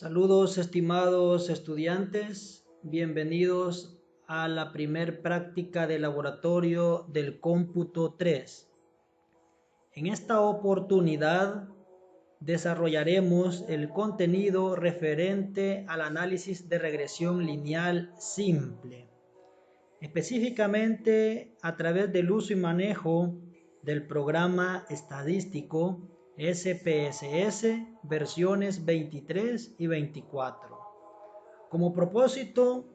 Saludos estimados estudiantes, bienvenidos a la primer práctica de laboratorio del cómputo 3. En esta oportunidad desarrollaremos el contenido referente al análisis de regresión lineal simple, específicamente a través del uso y manejo del programa estadístico SPSS versiones 23 y 24. Como propósito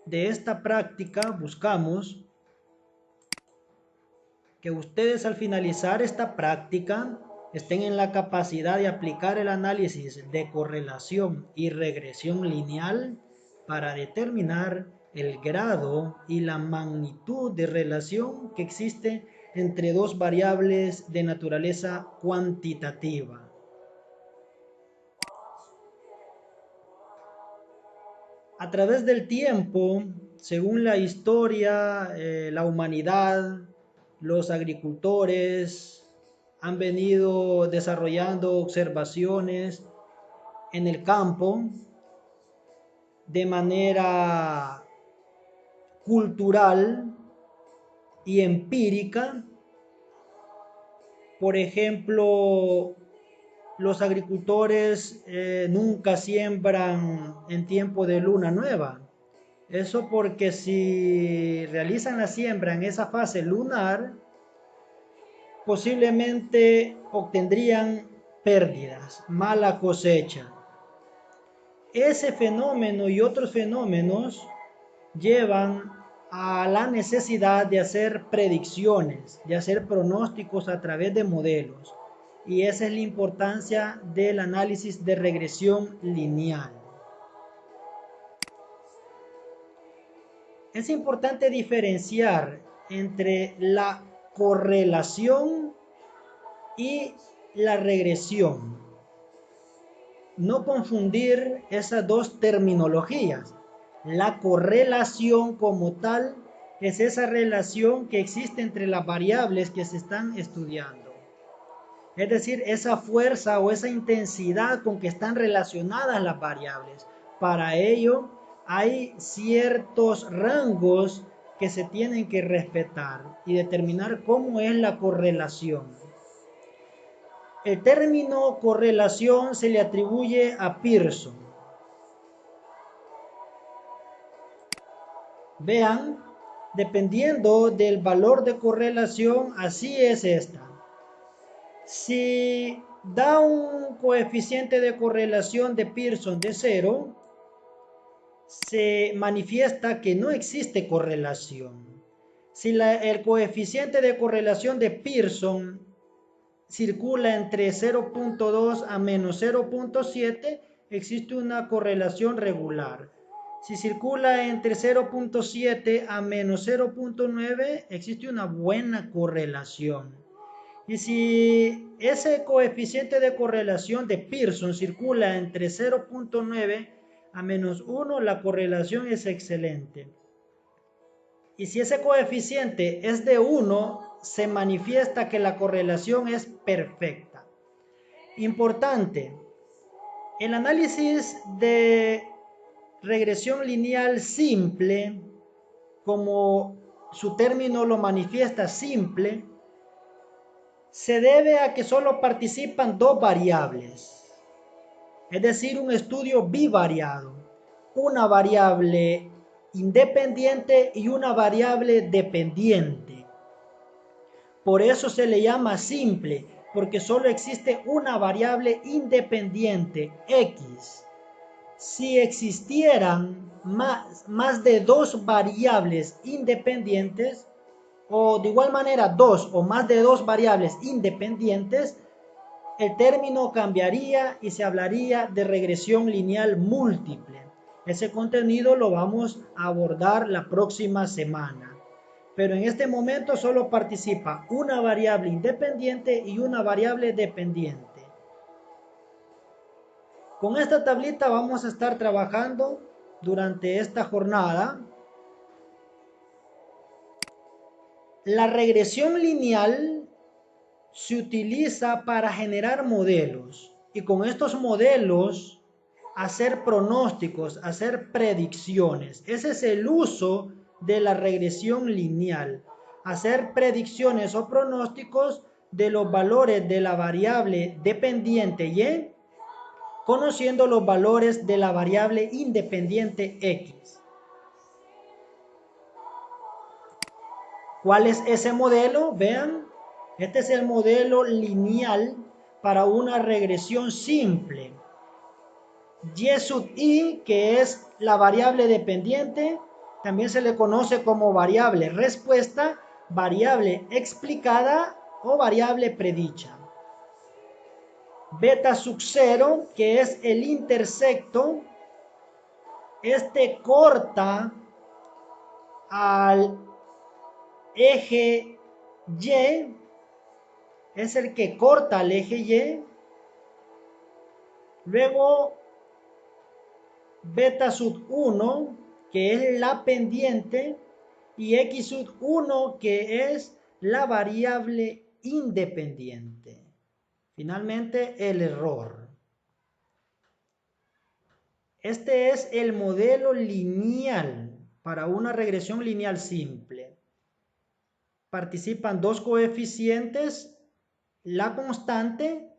de esta práctica buscamos que ustedes al finalizar esta práctica estén en la capacidad de aplicar el análisis de correlación y regresión lineal para determinar el grado y la magnitud de relación que existe entre dos variables de naturaleza cuantitativa. A través del tiempo, según la historia, la humanidad, los agricultores han venido desarrollando observaciones en el campo de manera cultural y empírica. Por ejemplo, los agricultores nunca siembran en tiempo de luna nueva. Eso porque si realizan la siembra en esa fase lunar, posiblemente obtendrían pérdidas, mala cosecha. Ese fenómeno y otros fenómenos llevan a la necesidad de hacer predicciones, de hacer pronósticos a través de modelos. Y esa es la importancia del análisis de regresión lineal. Es importante diferenciar entre la correlación y la regresión. No confundir esas dos terminologías. La correlación como tal es esa relación que existe entre las variables que se están estudiando. Es decir, esa fuerza o esa intensidad con que están relacionadas las variables. Para ello hay ciertos rangos que se tienen que respetar y determinar cómo es la correlación. El término correlación se le atribuye a Pearson. Vean, dependiendo del valor de correlación, así es esta. Si da un coeficiente de correlación de Pearson de 0, se manifiesta que no existe correlación. Si el coeficiente de correlación de Pearson circula entre 0.2 a menos 0.7, existe una correlación regular. Si circula entre 0.7 a menos 0.9, existe una buena correlación. Y si ese coeficiente de correlación de Pearson circula entre 0.9 a menos 1, la correlación es excelente. Y si ese coeficiente es de 1, se manifiesta que la correlación es perfecta. Importante, el análisis de regresión lineal simple, como su término lo manifiesta, simple, se debe a que solo participan dos variables, es decir, un estudio bivariado, una variable independiente y una variable dependiente. Por eso se le llama simple, porque solo existe una variable independiente, X. Si existieran más de dos variables independientes, o de igual manera dos o más de dos variables independientes, el término cambiaría y se hablaría de regresión lineal múltiple. Ese contenido lo vamos a abordar la próxima semana. Pero en este momento solo participa una variable independiente y una variable dependiente. Con esta tablita vamos a estar trabajando durante esta jornada. La regresión lineal se utiliza para generar modelos y con estos modelos hacer pronósticos, hacer predicciones. Ese es el uso de la regresión lineal. Hacer predicciones o pronósticos de los valores de la variable dependiente Y, conociendo los valores de la variable independiente X. ¿Cuál es ese modelo? Vean, este es el modelo lineal para una regresión simple. Y sub i, que es la variable dependiente, también se le conoce como variable respuesta, variable explicada o variable predicha. Beta sub 0, que es el intersecto, este corta al eje Y, es el que corta al eje Y. Luego beta sub 1, que es la pendiente, y x sub 1, que es la variable independiente. Finalmente, el error. Este es el modelo lineal para una regresión lineal simple. Participan dos coeficientes, la constante,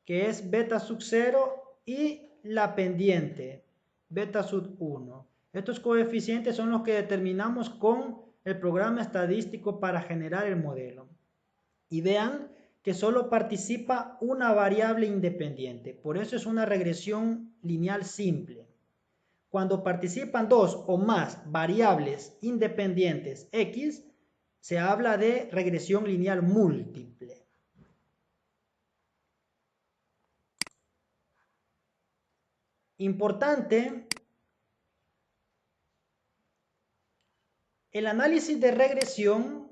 que es beta sub 0, y la pendiente, beta sub 1. Estos coeficientes son los que determinamos con el programa estadístico para generar el modelo. Y vean que solo participa una variable independiente. Por eso es una regresión lineal simple. Cuando participan dos o más variables independientes X, se habla de regresión lineal múltiple. Importante, el análisis de regresión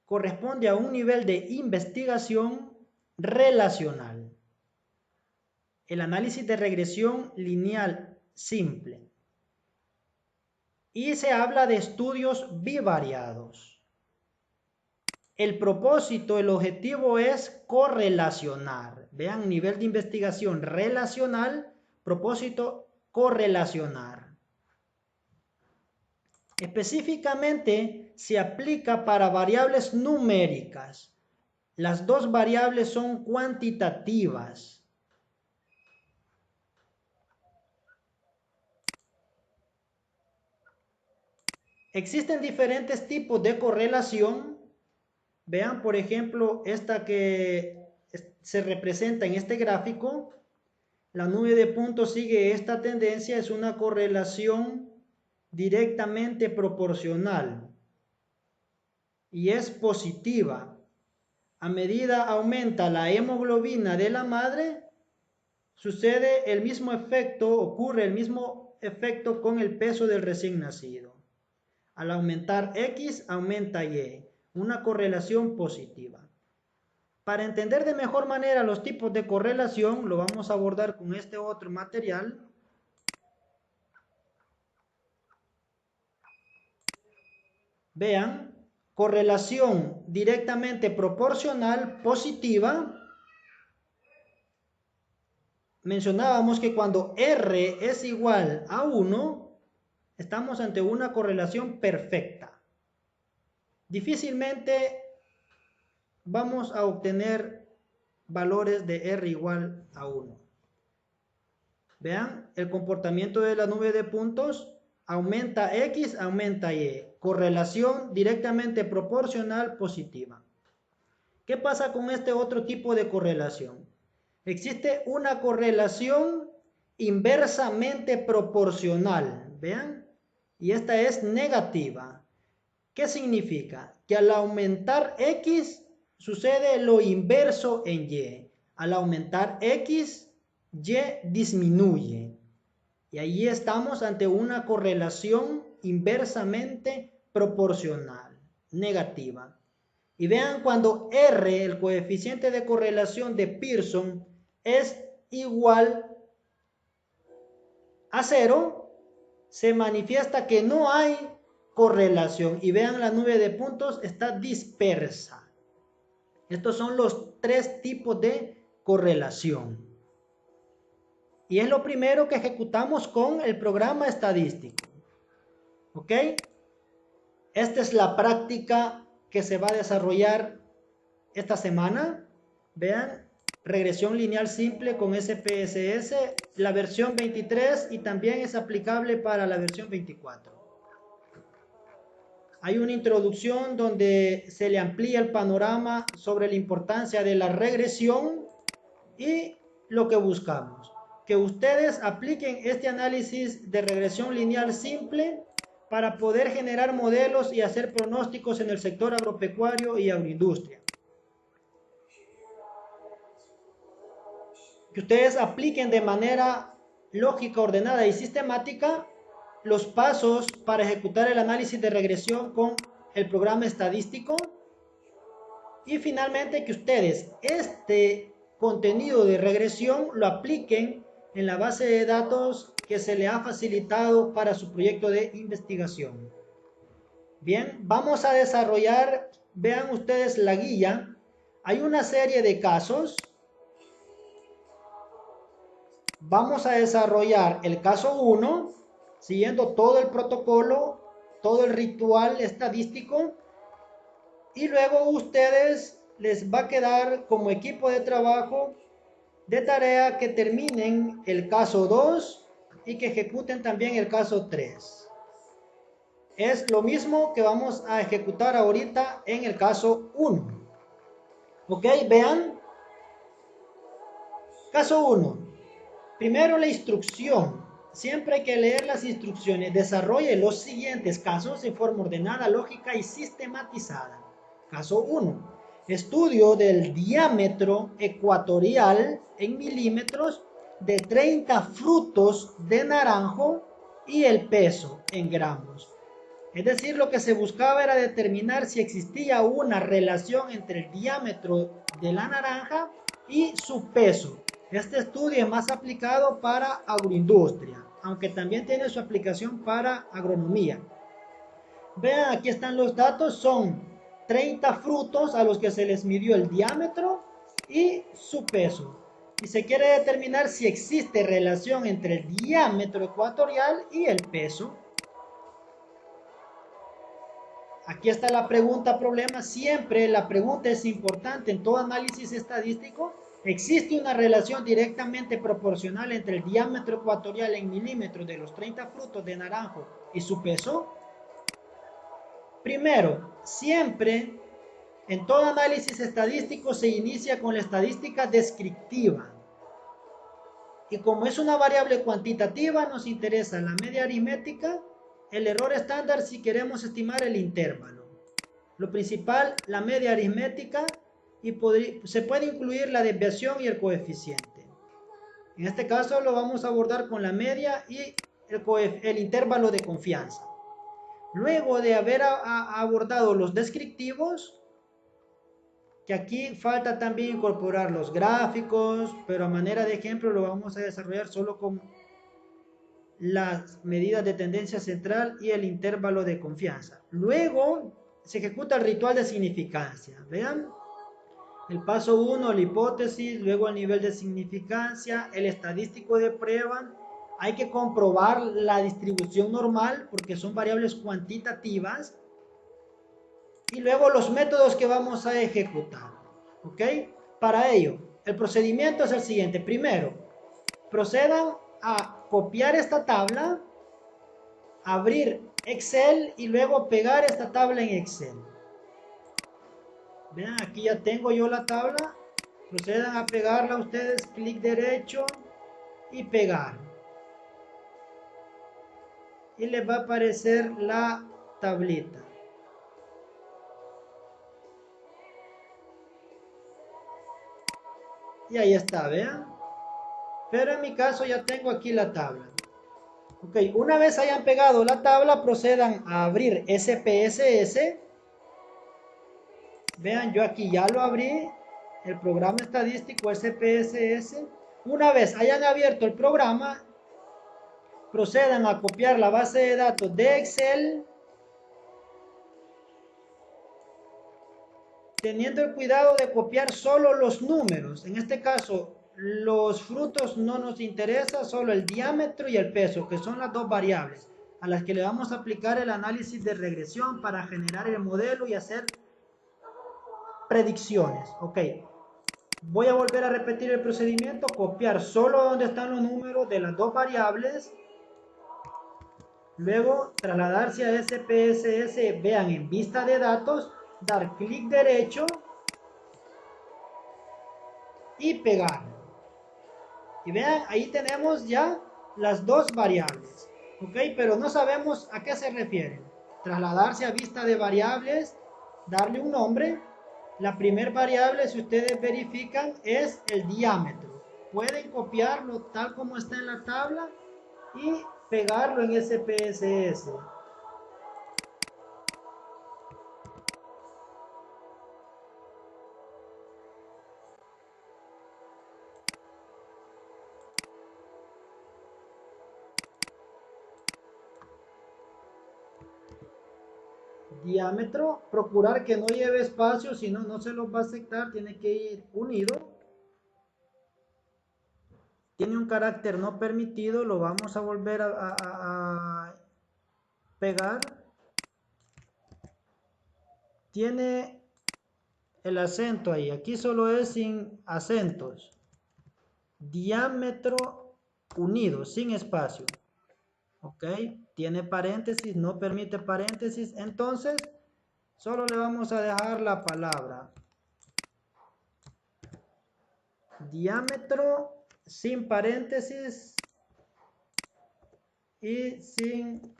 corresponde a un nivel de investigación relacional. El análisis de regresión lineal simple. Y se habla de estudios bivariados. El propósito, el objetivo es correlacionar. Vean, nivel de investigación relacional, propósito correlacionar. Específicamente se aplica para variables numéricas. Las dos variables son cuantitativas. Existen diferentes tipos de correlación. Vean, por ejemplo, esta que se representa en este gráfico. La nube de puntos sigue esta tendencia, es una correlación directamente proporcional y es positiva. A medida aumenta la hemoglobina de la madre, sucede el mismo efecto, ocurre el mismo efecto con el peso del recién nacido. Al aumentar X, aumenta Y, una correlación positiva. Para entender de mejor manera los tipos de correlación, lo vamos a abordar con este otro material. Vean, correlación directamente proporcional positiva. Mencionábamos que cuando R es igual a 1, estamos ante una correlación perfecta. Difícilmente vamos a obtener valores de R igual a 1. Vean, el comportamiento de la nube de puntos, aumenta X, aumenta Y. Correlación directamente proporcional positiva. ¿Qué pasa con este otro tipo de correlación? Existe una correlación inversamente proporcional, vean, y esta es negativa. ¿Qué significa? Que al aumentar X sucede lo inverso en Y. Al aumentar X, Y disminuye. Y ahí estamos ante una correlación inversamente proporcional, negativa. Y vean, cuando R, el coeficiente de correlación de Pearson, es igual a 0, se manifiesta que no hay correlación. Y vean, la nube de puntos está dispersa. Estos son los tres tipos de correlación. Y es lo primero que ejecutamos con el programa estadístico. ¿Ok? Esta es la práctica que se va a desarrollar esta semana. Vean, regresión lineal simple con SPSS, la versión 23 y también es aplicable para la versión 24. Hay una introducción donde se le amplía el panorama sobre la importancia de la regresión y lo que buscamos. Que ustedes apliquen este análisis de regresión lineal simple para poder generar modelos y hacer pronósticos en el sector agropecuario y agroindustria. Que ustedes apliquen de manera lógica, ordenada y sistemática los pasos para ejecutar el análisis de regresión con el programa estadístico. Y finalmente que ustedes este contenido de regresión lo apliquen en la base de datos que se le ha facilitado para su proyecto de investigación. Bien, vamos a desarrollar, vean ustedes la guía, hay una serie de casos. Vamos a desarrollar el caso 1, siguiendo todo el protocolo, todo el ritual estadístico, y luego ustedes les va a quedar como equipo de trabajo de tarea que terminen el caso 2 y que ejecuten también el caso 3. Es lo mismo que vamos a ejecutar ahorita en el caso 1. Ok, vean. Caso 1. Primero la instrucción. Siempre hay que leer las instrucciones. Desarrolle los siguientes casos de forma ordenada, lógica y sistematizada. Caso 1. Estudio del diámetro ecuatorial en milímetros de 30 frutos de naranjo y el peso en gramos. Es decir, lo que se buscaba era determinar si existía una relación entre el diámetro de la naranja y su peso. Este estudio es más aplicado para agroindustria, aunque también tiene su aplicación para agronomía. Vean, aquí están los datos, son 30 frutos a los que se les midió el diámetro y su peso. Y se quiere determinar si existe relación entre el diámetro ecuatorial y el peso. Aquí está la pregunta problema. Siempre la pregunta es importante en todo análisis estadístico. ¿Existe una relación directamente proporcional entre el diámetro ecuatorial en milímetros de los 30 frutos de naranjo y su peso? Primero, siempre en todo análisis estadístico se inicia con la estadística descriptiva. Y como es una variable cuantitativa, nos interesa la media aritmética, el error estándar si queremos estimar el intervalo. Lo principal, la media aritmética y se puede incluir la desviación y el coeficiente. En este caso lo vamos a abordar con la media y el intervalo de confianza. Luego de haber abordado los descriptivos, que aquí falta también incorporar los gráficos, pero a manera de ejemplo lo vamos a desarrollar solo con las medidas de tendencia central y el intervalo de confianza. Luego se ejecuta el ritual de significancia. Vean, el paso 1, la hipótesis, luego el nivel de significancia, el estadístico de prueba. Hay que comprobar la distribución normal porque son variables cuantitativas. Y luego los métodos que vamos a ejecutar. ¿Ok? Para ello, el procedimiento es el siguiente. Primero, procedan a copiar esta tabla, abrir Excel y luego pegar esta tabla en Excel. Vean, aquí ya tengo yo la tabla. Procedan a pegarla ustedes, clic derecho y pegar. Y les va a aparecer la tablita. Y ahí está, vean. Pero en mi caso ya tengo aquí la tabla. Ok, una vez hayan pegado la tabla, procedan a abrir SPSS. Vean, yo aquí ya lo abrí, el programa estadístico SPSS. Una vez hayan abierto el programa, procedan a copiar la base de datos de Excel, teniendo el cuidado de copiar solo los números. En este caso, los frutos no nos interesa, solo el diámetro y el peso, que son las dos variables a las que le vamos a aplicar el análisis de regresión para generar el modelo y hacer predicciones. Ok, voy a volver a repetir el procedimiento, copiar solo donde están los números de las dos variables, luego trasladarse a SPSS, vean en vista de datos, dar clic derecho y pegar. Y vean, ahí tenemos ya las dos variables. Ok, pero no sabemos a qué se refieren. Trasladarse a vista de variables, darle un nombre. La primera variable, si ustedes verifican, es el diámetro. Pueden copiarlo tal como está en la tabla y pegarlo en SPSS. Diámetro, procurar que no lleve espacio, si no, no se los va a aceptar, tiene que ir unido. Tiene un carácter no permitido, lo vamos a volver a pegar. Tiene el acento ahí, aquí solo es sin acentos. Diámetro unido, sin espacio. Ok, tiene paréntesis, no permite paréntesis, entonces solo le vamos a dejar la palabra diámetro sin paréntesis y sin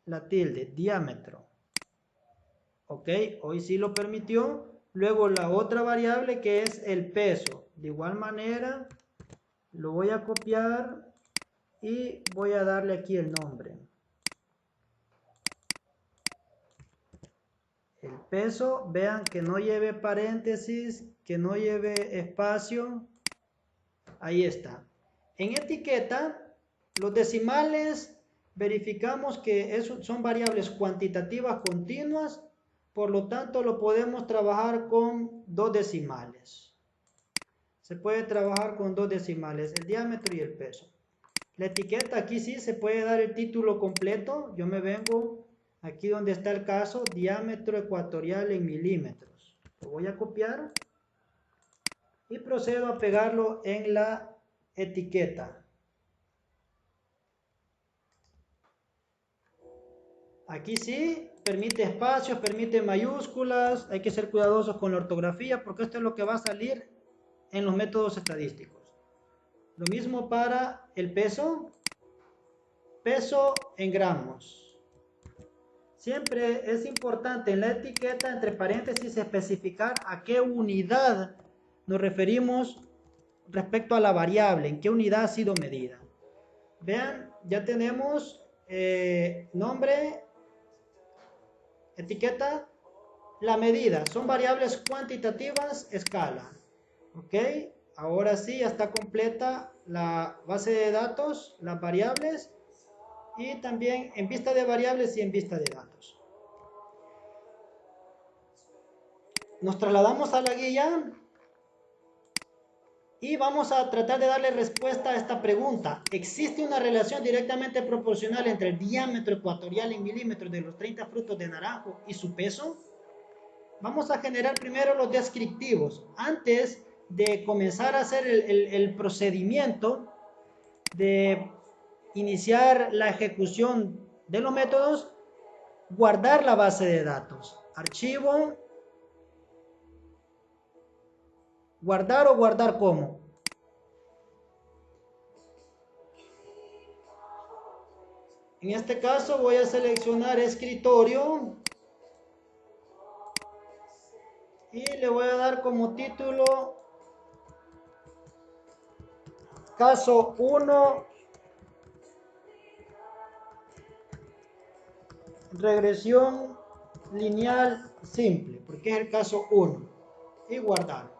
la tilde, diámetro. Ok, hoy sí lo permitió. Luego la otra variable que es el peso. De igual manera lo voy a copiar y voy a darle aquí el nombre. El peso, vean que no lleve paréntesis, que no lleve espacio. Ahí está. En etiqueta, los decimales verificamos que son variables cuantitativas continuas, por lo tanto lo podemos trabajar con dos decimales. Se puede trabajar con dos decimales, el diámetro y el peso. La etiqueta aquí sí se puede dar el título completo. Yo me vengo aquí donde está el caso, diámetro ecuatorial en milímetros. Lo voy a copiar y procedo a pegarlo en la etiqueta. Aquí sí, permite espacios, permite mayúsculas, hay que ser cuidadosos con la ortografía porque esto es lo que va a salir en los métodos estadísticos. Lo mismo para el peso, peso en gramos. Siempre es importante en la etiqueta, entre paréntesis, especificar a qué unidad nos referimos respecto a la variable, en qué unidad ha sido medida. Vean, ya tenemos nombre, etiqueta, la medida. Son variables cuantitativas, escala. Ok, ahora sí, ya está completa la base de datos, las variables y también en vista de variables y en vista de datos. Nos trasladamos a la guía y vamos a tratar de darle respuesta a esta pregunta. ¿Existe una relación directamente proporcional entre el diámetro ecuatorial en milímetros de los 30 frutos de naranjo y su peso? Vamos a generar primero los descriptivos. Antes de comenzar a hacer el procedimiento de iniciar la ejecución de los métodos, guardar la base de datos. Archivo, guardar o guardar como. En este caso voy a seleccionar escritorio y le voy a dar como título caso 1, regresión lineal simple, porque es el caso 1, y guardar.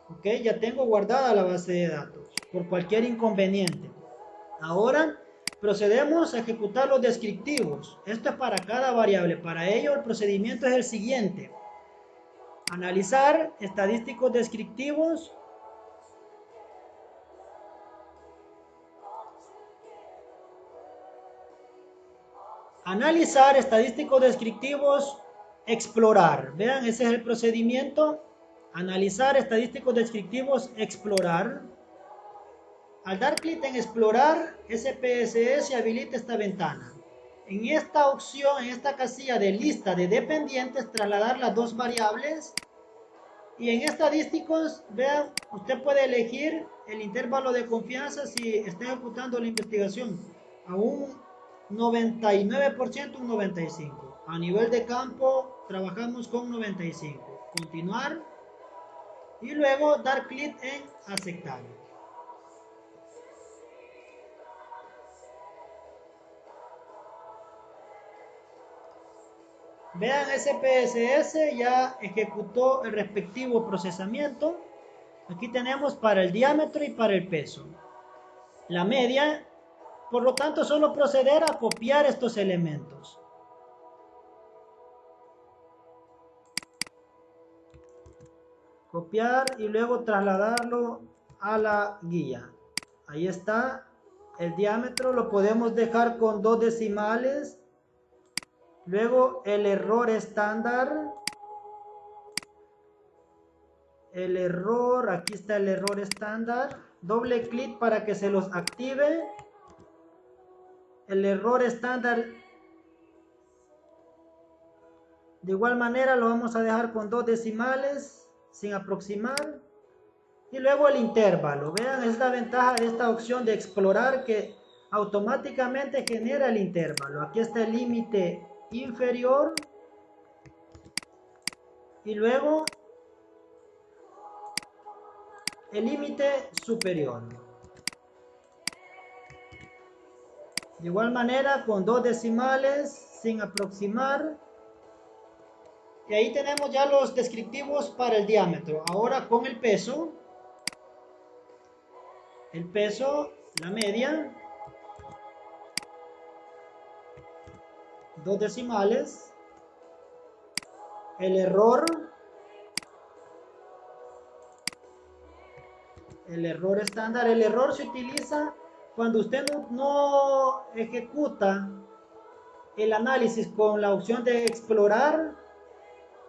Ok, ya tengo guardada la base de datos por cualquier inconveniente. Ahora procedemos a ejecutar los descriptivos. Esto es para cada variable. Para ello el procedimiento es el siguiente: analizar estadísticos descriptivos, Analizar, estadísticos descriptivos, explorar. Vean, ese es el procedimiento. Analizar, estadísticos descriptivos, explorar. Al dar clic en explorar, SPSS habilita esta ventana. En esta opción, en esta casilla de lista de dependientes, trasladar las dos variables. Y en estadísticos, vean, usted puede elegir el intervalo de confianza si está ejecutando la investigación a un 99%, un 95%. A nivel de campo, trabajamos con 95%. Continuar y luego dar clic en aceptar. Vean, SPSS ya ejecutó el respectivo procesamiento. Aquí tenemos para el diámetro y para el peso. La media, por lo tanto, solo proceder a copiar estos elementos. Copiar y luego trasladarlo a la guía. Ahí está el diámetro, lo podemos dejar con 2 decimales. Luego el error estándar. El error, aquí está el error estándar. Doble clic para que se los active. El error estándar, de igual manera, lo vamos a dejar con 2 decimales, sin aproximar. Y luego el intervalo. Vean, es la ventaja de esta opción de explorar, que automáticamente genera el intervalo. Aquí está el límite inferior. Y luego el límite superior. De igual manera, con 2 decimales, sin aproximar. Y ahí tenemos ya los descriptivos para el diámetro. Ahora con el peso, la media, 2 decimales, el error estándar. El error se utiliza cuando usted no ejecuta el análisis con la opción de explorar.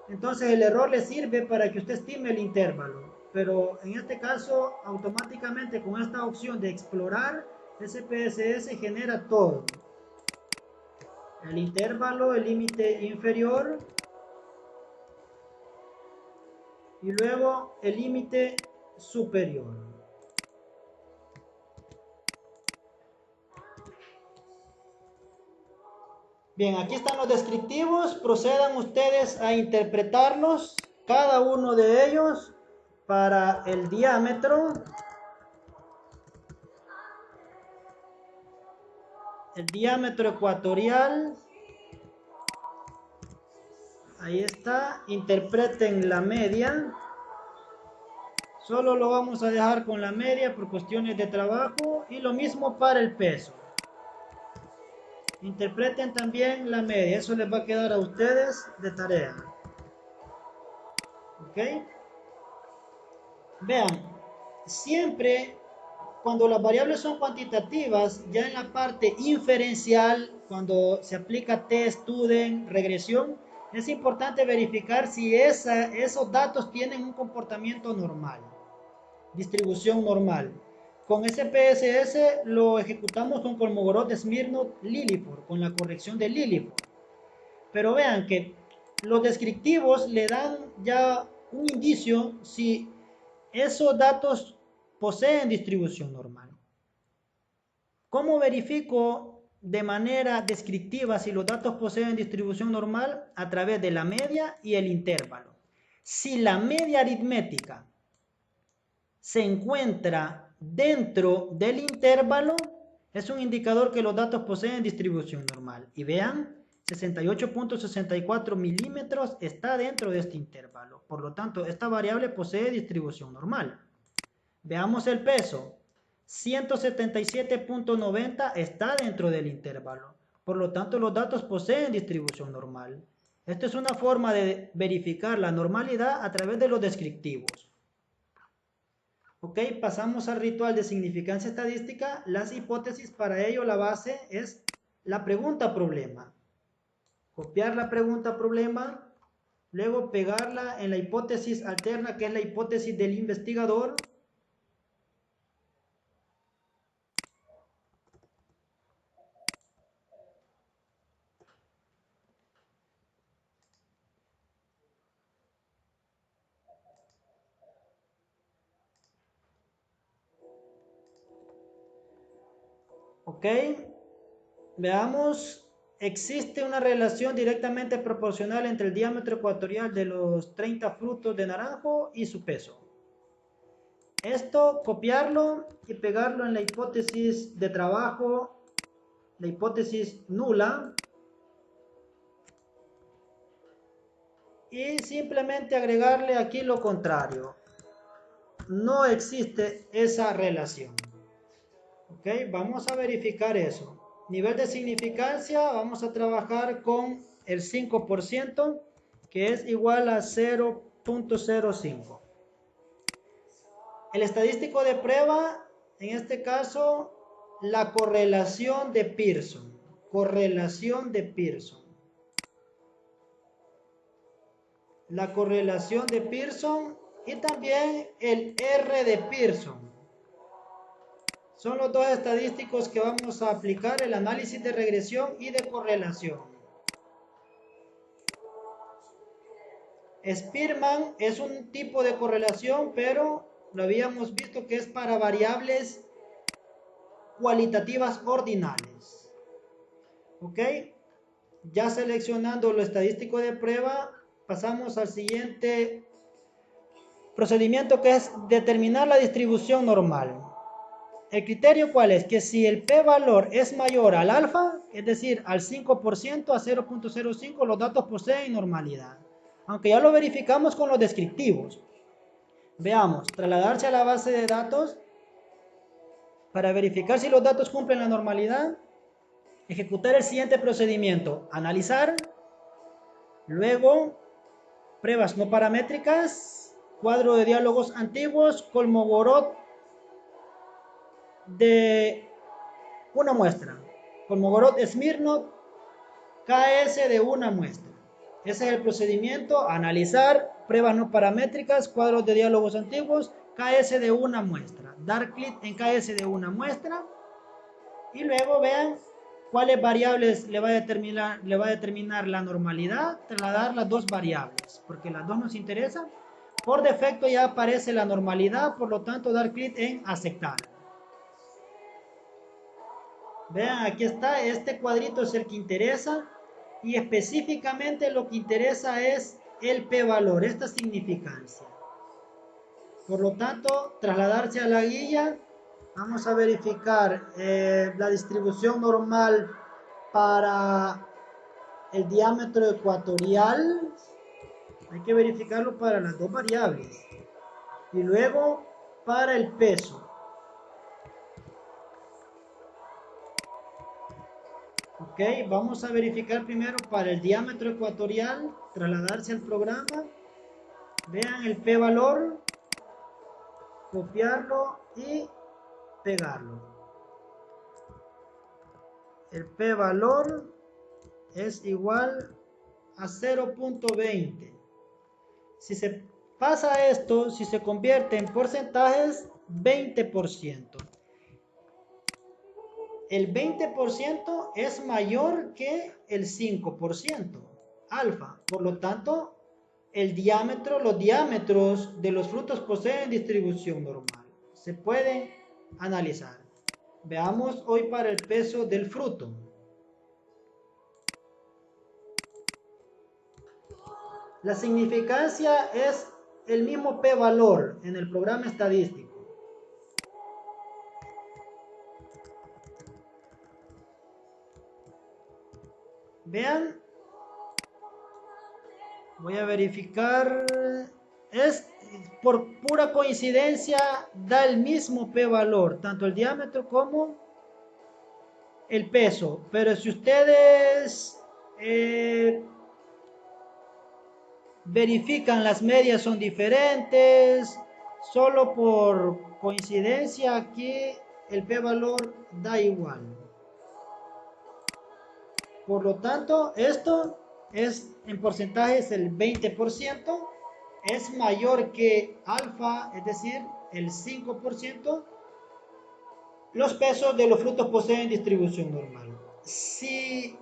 Entonces el error le sirve para que usted estime el intervalo, pero en este caso automáticamente con esta opción de explorar, SPSS genera todo: el intervalo, el límite inferior y luego el límite superior. Bien, aquí están los descriptivos. Procedan ustedes a interpretarlos, cada uno de ellos. Para el diámetro, ecuatorial, ahí está. Interpreten la media. Solo lo vamos a dejar con la media por cuestiones de trabajo. Y lo mismo para el peso. Interpreten también la media. Eso les va a quedar a ustedes de tarea. ¿Ok? Vean, siempre cuando las variables son cuantitativas, ya en la parte inferencial, cuando se aplica test, student, regresión, es importante verificar si esos datos tienen un comportamiento normal, distribución normal. Con SPSS lo ejecutamos con Kolmogorov, Smirnov, Liliford, con la corrección de Liliford. Pero vean que los descriptivos le dan ya un indicio si esos datos poseen distribución normal. ¿Cómo verifico de manera descriptiva si los datos poseen distribución normal? A través de la media y el intervalo. Si la media aritmética se encuentra dentro del intervalo, es un indicador que los datos poseen distribución normal. Y vean, 68.64 milímetros está dentro de este intervalo. Por lo tanto, esta variable posee distribución normal. Veamos el peso. 177.90 está dentro del intervalo. Por lo tanto, los datos poseen distribución normal. Esta es una forma de verificar la normalidad a través de los descriptivos. Ok, pasamos al ritual de significancia estadística. Las hipótesis, para ello la base es la pregunta problema. Copiar la pregunta problema, luego pegarla en la hipótesis alterna, que es la hipótesis del investigador. Ok, veamos, existe una relación directamente proporcional entre el diámetro ecuatorial de los 30 frutos de naranjo y su peso. Esto, copiarlo y pegarlo en la hipótesis de trabajo, la hipótesis nula, y simplemente agregarle aquí lo contrario. No existe esa relación. Ok, vamos a verificar eso. Nivel de significancia, vamos a trabajar con el 5%, que es igual a 0.05. El estadístico de prueba, en este caso, la correlación de Pearson. Correlación de Pearson. La correlación de Pearson y también el R de Pearson. Son los dos estadísticos que vamos a aplicar el análisis de regresión y de correlación. Spearman es un tipo de correlación, pero lo habíamos visto que es para variables cualitativas ordinales. ¿Ok? Ya seleccionando lo estadístico de prueba, pasamos al siguiente procedimiento, que es determinar la distribución normal. ¿El criterio cuál es? Que si el p-valor es mayor al alfa, es decir, al 5%, a 0.05, los datos poseen normalidad. Aunque ya lo verificamos con los descriptivos. Veamos, trasladarse a la base de datos para verificar si los datos cumplen la normalidad. Ejecutar el siguiente procedimiento. Analizar. Luego, pruebas no paramétricas. Cuadro de diálogos antiguos. Kolmogorov de una muestra. Kolmogorov-Smirnov, KS de una muestra. Ese es el procedimiento: analizar, pruebas no paramétricas, cuadros de diálogos antiguos, KS de una muestra. Dar clic en KS de una muestra y luego vean cuáles variables le va a determinar la normalidad, trasladar las dos variables, porque las dos nos interesan. Por defecto ya aparece la normalidad, por lo tanto dar clic en aceptar. Vean, aquí está, este cuadrito es el que interesa y específicamente lo que interesa es el p-valor, esta significancia. Por lo tanto, trasladarse a la guía, vamos a verificar la distribución normal para el diámetro ecuatorial. Hay que verificarlo para las dos variables. Y luego para el peso. Ok, vamos a verificar primero para el diámetro ecuatorial, trasladarse al programa, vean el p-valor, copiarlo y pegarlo. El p-valor es igual a 0.20. Si se pasa esto, si se convierte en porcentajes, 20%. El 20% es mayor que el 5%, alfa. Por lo tanto, los diámetros de los frutos poseen distribución normal. Se pueden analizar. Veamos hoy para el peso del fruto. La significancia es el mismo p-valor en el programa estadístico. Vean, voy a verificar, es por pura coincidencia, da el mismo p-valor, tanto el diámetro como el peso, pero si ustedes verifican las medias son diferentes, solo por coincidencia aquí el p-valor da igual. Por lo tanto, esto en porcentaje es el 20%, es mayor que alfa, es decir, el 5%, los pesos de los frutos poseen distribución normal. Si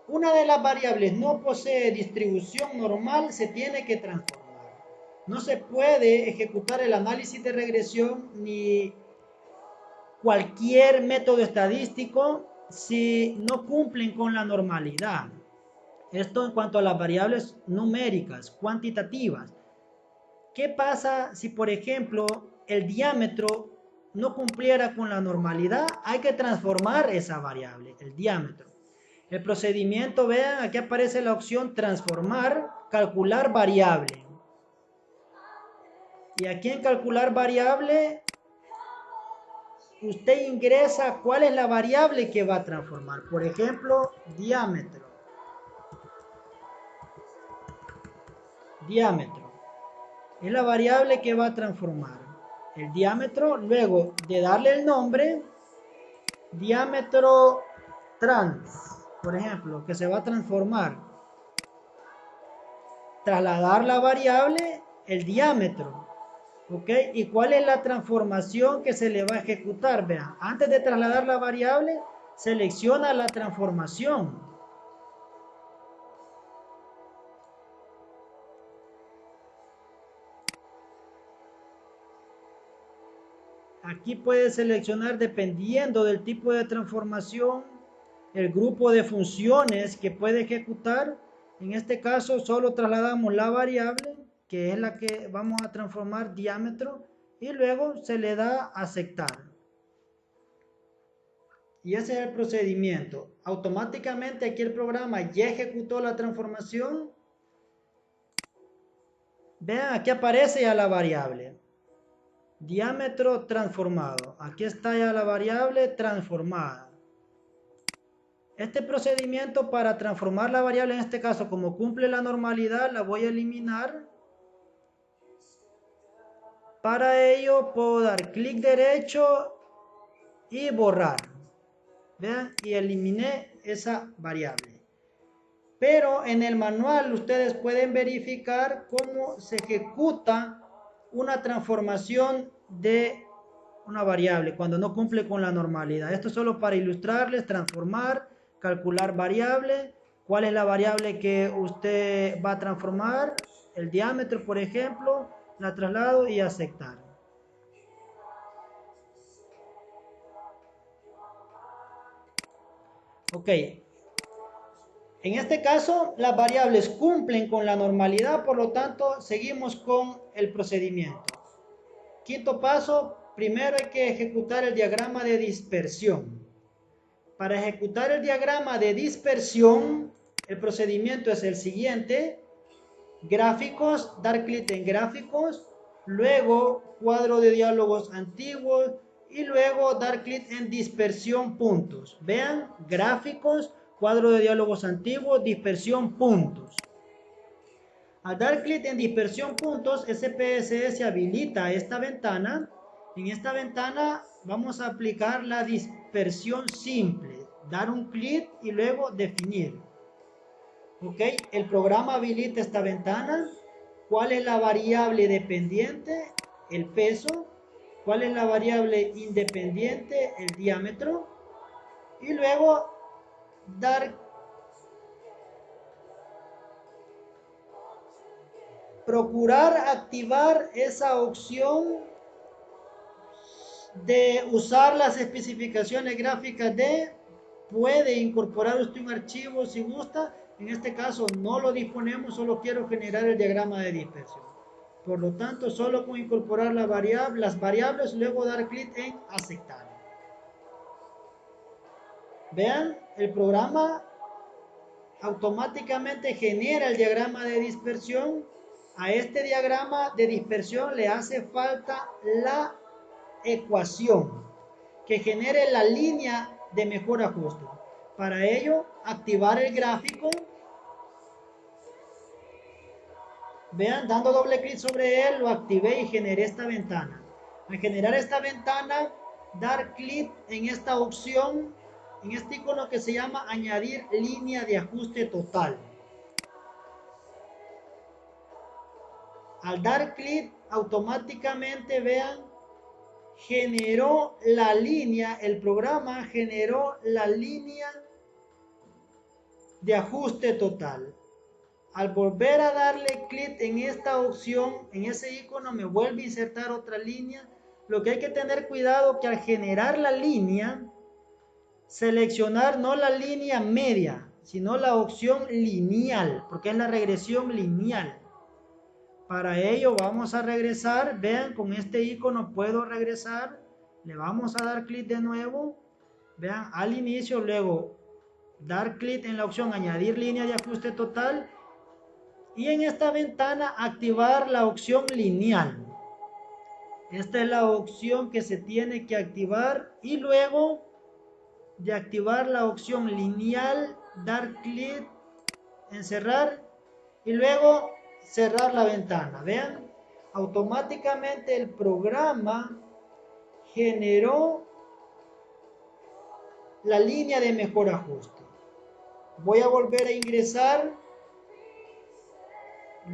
una de las variables no posee distribución normal, se tiene que transformar. No se puede ejecutar el análisis de regresión ni cualquier método estadístico si no cumplen con la normalidad. Esto en cuanto a las variables numéricas, cuantitativas. ¿Qué pasa si, por ejemplo, el diámetro no cumpliera con la normalidad? Hay que transformar esa variable, el diámetro. El procedimiento, vean, aquí aparece la opción transformar, calcular variable. Y aquí en calcular variable, usted ingresa cuál es la variable que va a transformar. Por ejemplo, diámetro. Diámetro. Es la variable que va a transformar. El diámetro, luego de darle el nombre, diámetro trans, por ejemplo, que se va a transformar. Trasladar la variable, el diámetro. ¿Ok? ¿Y cuál es la transformación que se le va a ejecutar? Vean, antes de trasladar la variable, selecciona la transformación. Aquí puede seleccionar, dependiendo del tipo de transformación, el grupo de funciones que puede ejecutar. En este caso solo trasladamos la variable, que es la que vamos a transformar, diámetro, y luego se le da aceptar. Y ese es el procedimiento. Automáticamente aquí el programa ya ejecutó la transformación. Vean, aquí aparece ya la variable. Diámetro transformado. Aquí está ya la variable transformada. Este procedimiento para transformar la variable, en este caso, como cumple la normalidad, la voy a eliminar. Para ello puedo dar clic derecho y borrar. Vean, y eliminé esa variable. Pero en el manual ustedes pueden verificar cómo se ejecuta una transformación de una variable cuando no cumple con la normalidad. Esto es solo para ilustrarles: transformar, calcular variable, cuál es la variable que usted va a transformar, el diámetro, por ejemplo, la traslado y aceptar. Ok. En este caso, las variables cumplen con la normalidad, por lo tanto, seguimos con el procedimiento. Quinto paso, primero hay que ejecutar el diagrama de dispersión. Para ejecutar el diagrama de dispersión, el procedimiento es el siguiente: gráficos, dar clic en gráficos, luego cuadro de diálogos antiguos y luego dar clic en dispersión puntos. Vean, gráficos, cuadro de diálogos antiguos, dispersión puntos. Al dar clic en dispersión puntos, SPSS habilita esta ventana. En esta ventana vamos a aplicar la dispersión simple. Dar un clic y luego definir. Ok, el programa habilita esta ventana. ¿Cuál es la variable dependiente? El peso. ¿Cuál es la variable independiente? El diámetro. Y luego procurar activar esa opción de usar las especificaciones gráficas de. Puede incorporar usted un archivo si gusta. En este caso no lo disponemos, solo quiero generar el diagrama de dispersión. Por lo tanto, solo con incorporar las variables, luego dar clic en aceptar. Vean, el programa automáticamente genera el diagrama de dispersión. A este diagrama de dispersión le hace falta la ecuación que genere la línea de mejor ajuste. Para ello, activar el gráfico. Vean, dando doble clic sobre él, lo activé y generé esta ventana. Al generar esta ventana, dar clic en esta opción, en este icono que se llama añadir línea de ajuste total. Al dar clic, automáticamente, vean, generó la línea, el programa generó la línea de ajuste total. Al volver a darle clic en esta opción, en ese icono, me vuelve a insertar otra línea. Lo que hay que tener cuidado que al generar la línea, seleccionar no la línea media, sino la opción lineal, porque es la regresión lineal. Para ello vamos a regresar, vean, con este icono puedo regresar, le vamos a dar clic de nuevo, vean, al inicio, luego dar clic en la opción añadir línea de ajuste total y en esta ventana activar la opción lineal. Esta es la opción que se tiene que activar y luego de activar la opción lineal, dar clic en cerrar y luego cerrar la ventana. Vean, automáticamente el programa generó la línea de mejor ajuste. Voy a volver a ingresar,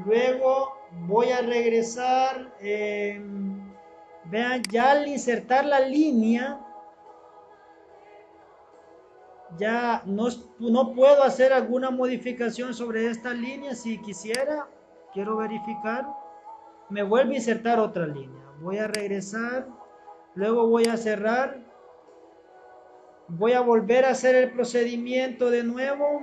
luego voy a regresar. Vean, ya al insertar la línea, ya no puedo hacer alguna modificación sobre esta línea. Si quisiera, quiero verificar, me vuelve a insertar otra línea. Voy a regresar, luego voy a cerrar, voy a volver a hacer el procedimiento de nuevo.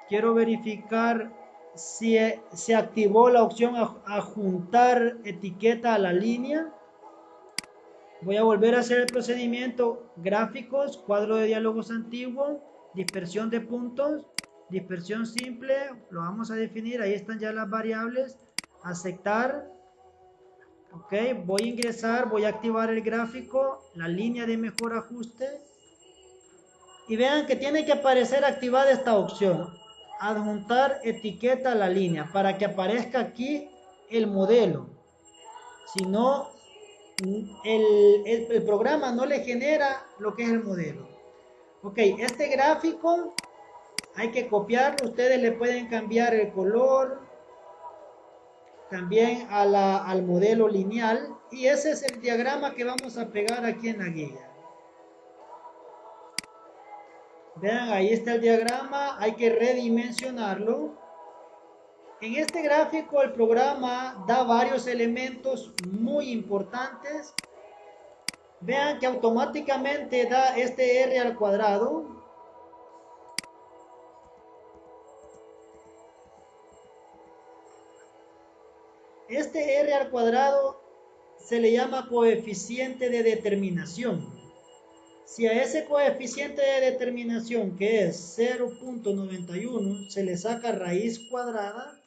Quiero verificar si se activó la opción a juntar etiqueta a la línea. Voy a volver a hacer el procedimiento, gráficos, cuadro de diálogos antiguo, dispersión de puntos, dispersión simple, lo vamos a definir, ahí están ya las variables, aceptar, ok, voy a ingresar, voy a activar el gráfico, la línea de mejor ajuste, y vean que tiene que aparecer activada esta opción, adjuntar etiqueta a la línea, para que aparezca aquí el modelo, si no, el programa no le genera lo que es el modelo. Ok, este gráfico hay que copiarlo, ustedes le pueden cambiar el color, también al modelo lineal, y ese es el diagrama que vamos a pegar aquí en la guía. Vean, ahí está el diagrama, hay que redimensionarlo. En este gráfico el programa da varios elementos muy importantes. Vean que automáticamente da este R al cuadrado. Este R al cuadrado se le llama coeficiente de determinación. Si a ese coeficiente de determinación, que es 0.91, se le saca raíz cuadrada,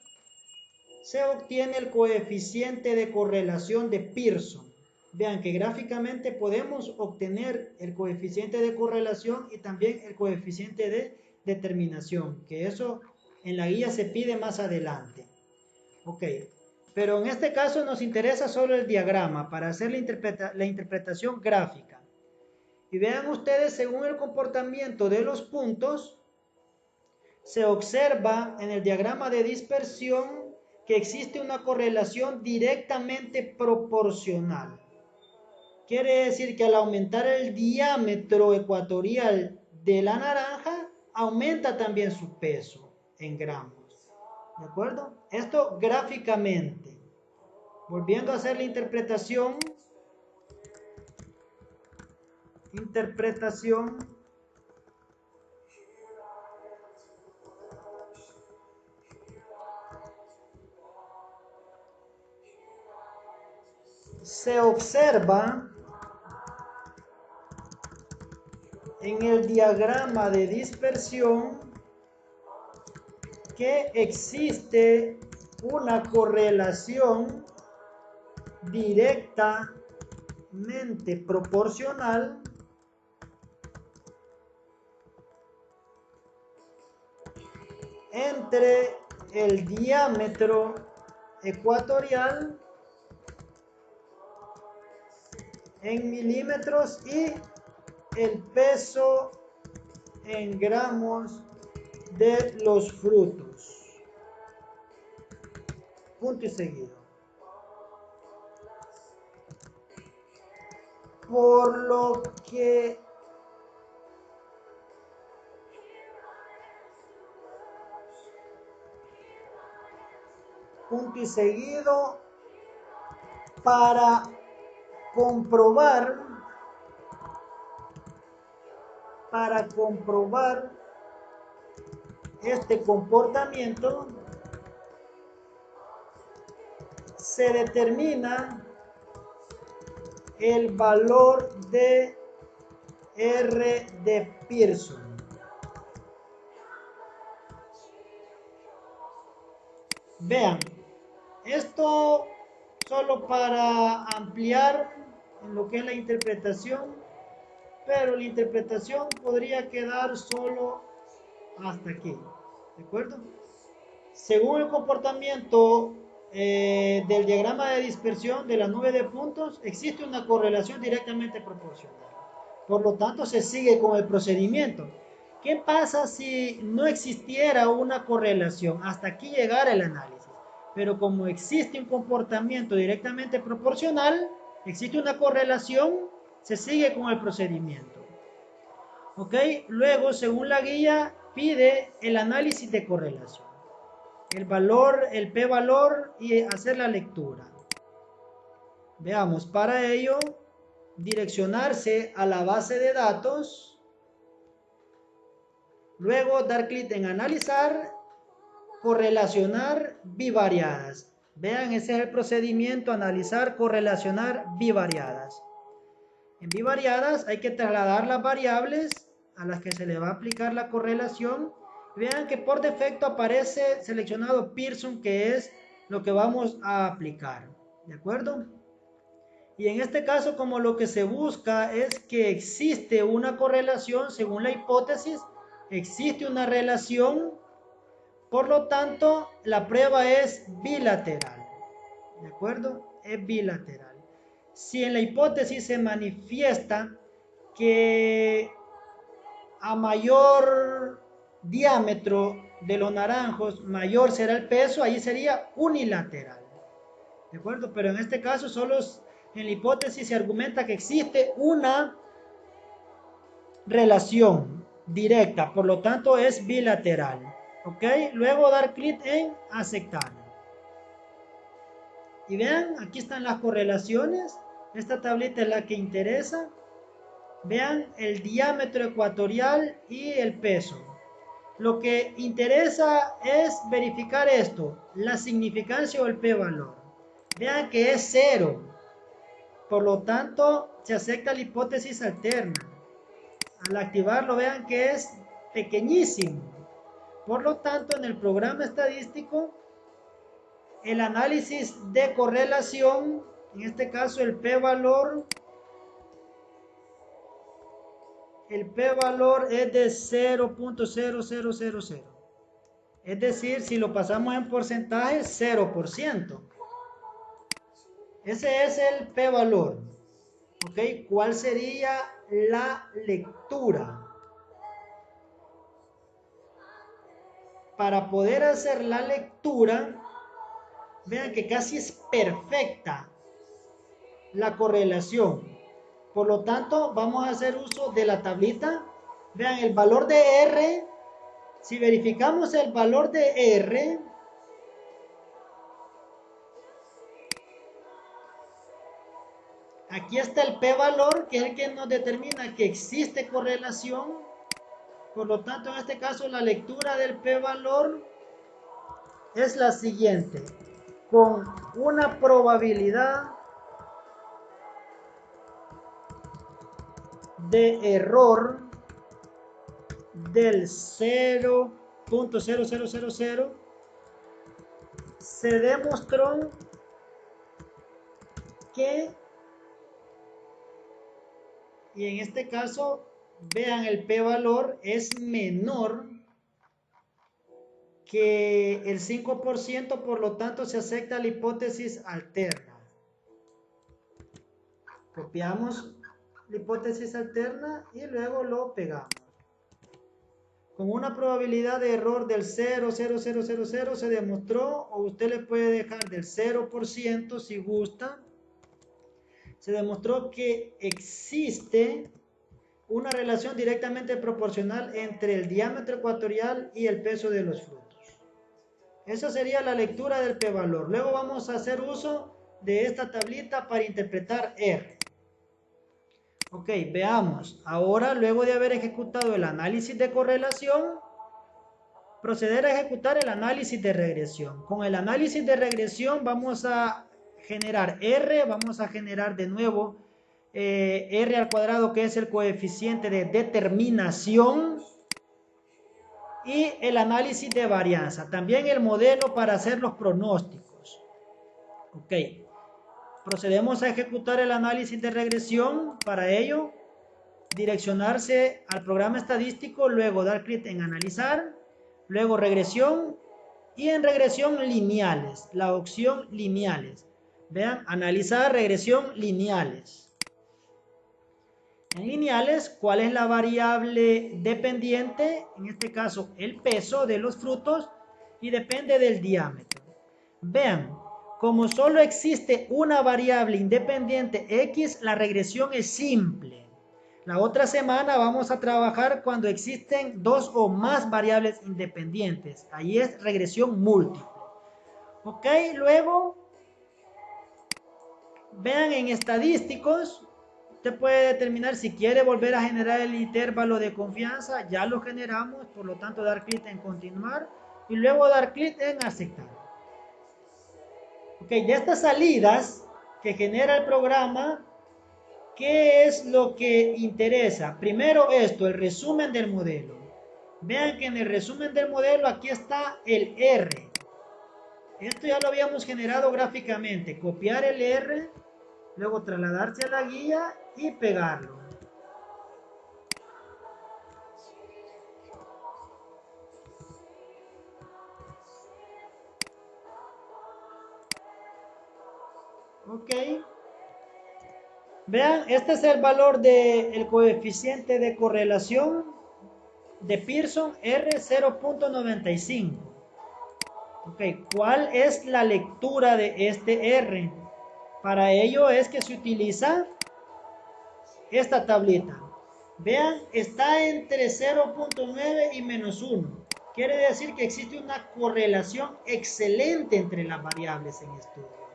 se obtiene el coeficiente de correlación de Pearson. Vean que gráficamente podemos obtener el coeficiente de correlación y también el coeficiente de determinación, que eso en la guía se pide más adelante. Ok, pero en este caso nos interesa solo el diagrama para hacer la interpretación gráfica. Y vean ustedes, según el comportamiento de los puntos, se observa en el diagrama de dispersión que existe una correlación directamente proporcional. Quiere decir que al aumentar el diámetro ecuatorial de la naranja, aumenta también su peso en gramos. ¿De acuerdo? Esto gráficamente. Volviendo a hacer la interpretación se observa en el diagrama de dispersión que existe una correlación directamente proporcional entre el diámetro ecuatorial en milímetros y el peso en gramos de los frutos. Punto y seguido. por lo que punto y seguido para comprobar este comportamiento se determina el valor de R de Pearson. Vean, esto solo para ampliar en lo que es la interpretación, pero la interpretación podría quedar solo hasta aquí, ¿de acuerdo? Según el comportamiento del diagrama de dispersión de la nube de puntos, existe una correlación directamente proporcional. Por lo tanto, se sigue con el procedimiento. ¿Qué pasa si no existiera una correlación? Hasta aquí llegara el análisis. Pero como existe un comportamiento directamente proporcional, existe una correlación, se sigue con el procedimiento. ¿Ok? Luego, según la guía, pide el análisis de correlación. El valor, el p-valor y hacer la lectura. Veamos, para ello, direccionarse a la base de datos, luego dar clic en analizar, correlacionar bivariadas. Vean, ese es el procedimiento, analizar, correlacionar bivariadas. En bivariadas hay que trasladar las variables a las que se le va a aplicar la correlación. Vean que por defecto aparece seleccionado Pearson, que es lo que vamos a aplicar, ¿de acuerdo? Y en este caso, como lo que se busca es que existe una correlación según la hipótesis, existe una relación, por lo tanto, la prueba es bilateral, ¿de acuerdo? Es bilateral. Si en la hipótesis se manifiesta que a mayor diámetro de los naranjos, mayor será el peso, ahí sería unilateral, ¿de acuerdo? Pero en este caso solo en la hipótesis se argumenta que existe una relación directa, por lo tanto es bilateral, ¿ok? Luego dar clic en aceptar. Y vean, aquí están las correlaciones, esta tablita es la que interesa. Vean el diámetro ecuatorial y el peso. Lo que interesa es verificar esto, la significancia o el p-valor. Vean que es 0. Por lo tanto, se acepta la hipótesis alterna. Al activarlo, vean que es pequeñísimo. Por lo tanto, en el programa estadístico, el análisis de correlación, en este caso el p-valor es de 0.0000. Es decir, si lo pasamos en porcentaje, 0%. Ese es el p-valor. ¿Ok? ¿Cuál sería la lectura? Para poder hacer la lectura, vean que casi es perfecta la correlación. Por lo tanto, vamos a hacer uso de la tablita. Vean el valor de R. Si verificamos el valor de R, aquí está el p-valor, que es el que nos determina que existe correlación. Por lo tanto, en este caso, la lectura del p-valor es la siguiente. Con una probabilidad de error del 0.0000, se demostró que, y en este caso, vean, el p-valor es menor que el 5%, por lo tanto se acepta la hipótesis alterna. Copiamos la hipótesis alterna y luego lo pegamos. Con una probabilidad de error del 0.0000 se demostró, o usted le puede dejar del 0% si gusta. se demostró que existe una relación directamente proporcional entre el diámetro ecuatorial y el peso de los frutos. Esa sería la lectura del p-valor. Luego vamos a hacer uso de esta tablita para interpretar R. Ok, veamos. Ahora, luego de haber ejecutado el análisis de correlación, proceder a ejecutar el análisis de regresión. Con el análisis de regresión vamos a generar R, vamos a generar de nuevo R al cuadrado, que es el coeficiente de determinación, y el análisis de varianza. También el modelo para hacer los pronósticos. Ok. Procedemos a ejecutar el análisis de regresión. Para ello, direccionarse al programa estadístico, luego dar clic en analizar, luego regresión, y en regresión lineales, la opción lineales. Vean, analizar regresión lineales. En lineales, ¿cuál es la variable dependiente? En este caso, el peso de los frutos, y depende del diámetro. Vean, como solo existe una variable independiente X, la regresión es simple. La otra semana vamos a trabajar cuando existen dos o más variables independientes. Ahí es regresión múltiple. Ok, luego, vean en estadísticos. Usted puede determinar si quiere volver a generar el intervalo de confianza. Ya lo generamos, por lo tanto dar clic en continuar y luego dar clic en aceptar. Ok, de estas salidas que genera el programa, ¿qué es lo que interesa? Primero esto, el resumen del modelo. Vean que en el resumen del modelo aquí está el R. Esto ya lo habíamos generado gráficamente. Copiar el R, luego trasladarse a la guía y pegarlo. Ok. Vean, este es el valor del coeficiente de correlación de Pearson, R 0.95. Ok, ¿cuál es la lectura de este R? Para ello es que se utiliza esta tablita. Vean, está entre 0.9 y -1. Quiere decir que existe una correlación excelente entre las variables en estudio.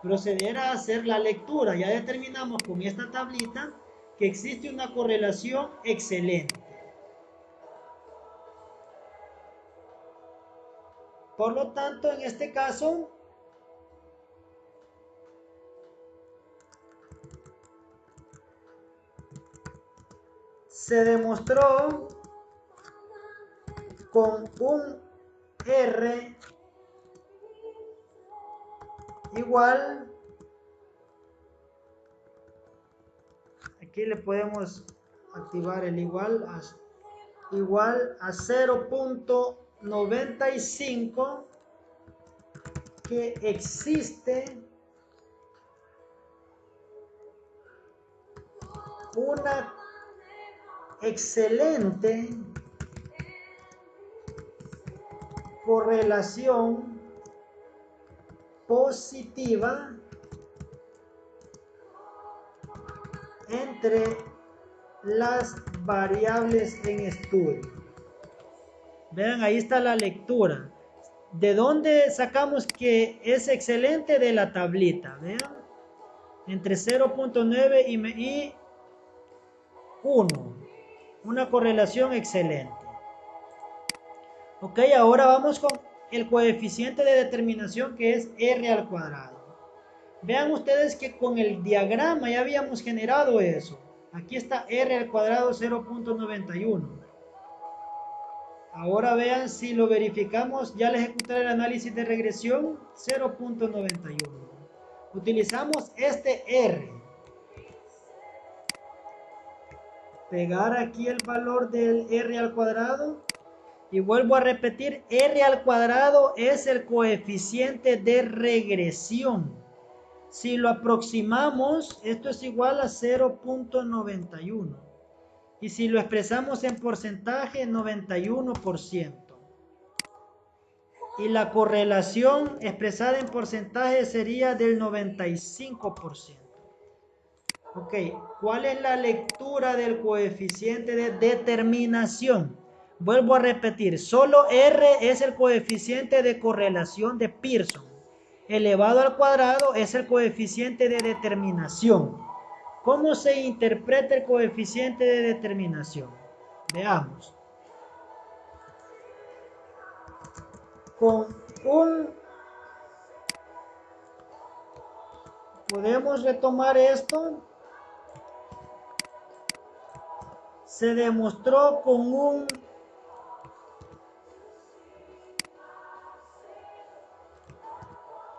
Proceder a hacer la lectura. Ya determinamos con esta tablita que existe una correlación excelente. Por lo tanto, en este caso, se demostró con un R igual, aquí le podemos activar el igual a 0.95, que existe una excelente correlación positiva entre las variables en estudio. Vean, ahí está la lectura. ¿De dónde sacamos que es excelente? De la tablita. Vean, entre 0.9 y 1. Una correlación excelente. Ok, ahora vamos con el coeficiente de determinación, que es R al cuadrado. Vean ustedes que con el diagrama ya habíamos generado eso. Aquí está R al cuadrado 0.91. Ahora vean si lo verificamos, ya al ejecutar el análisis de regresión, 0.91. Utilizamos este R. Pegar aquí el valor del R al cuadrado. Y vuelvo a repetir, R al cuadrado es el coeficiente de regresión. Si lo aproximamos, esto es igual a 0.91. Y si lo expresamos en porcentaje, 91%. Y la correlación expresada en porcentaje sería del 95%. Ok, ¿cuál es la lectura del coeficiente de determinación? Vuelvo a repetir, solo R es el coeficiente de correlación de Pearson. Elevado al cuadrado es el coeficiente de determinación. ¿Cómo se interpreta el coeficiente de determinación? Veamos. Podemos retomar esto. Se demostró con un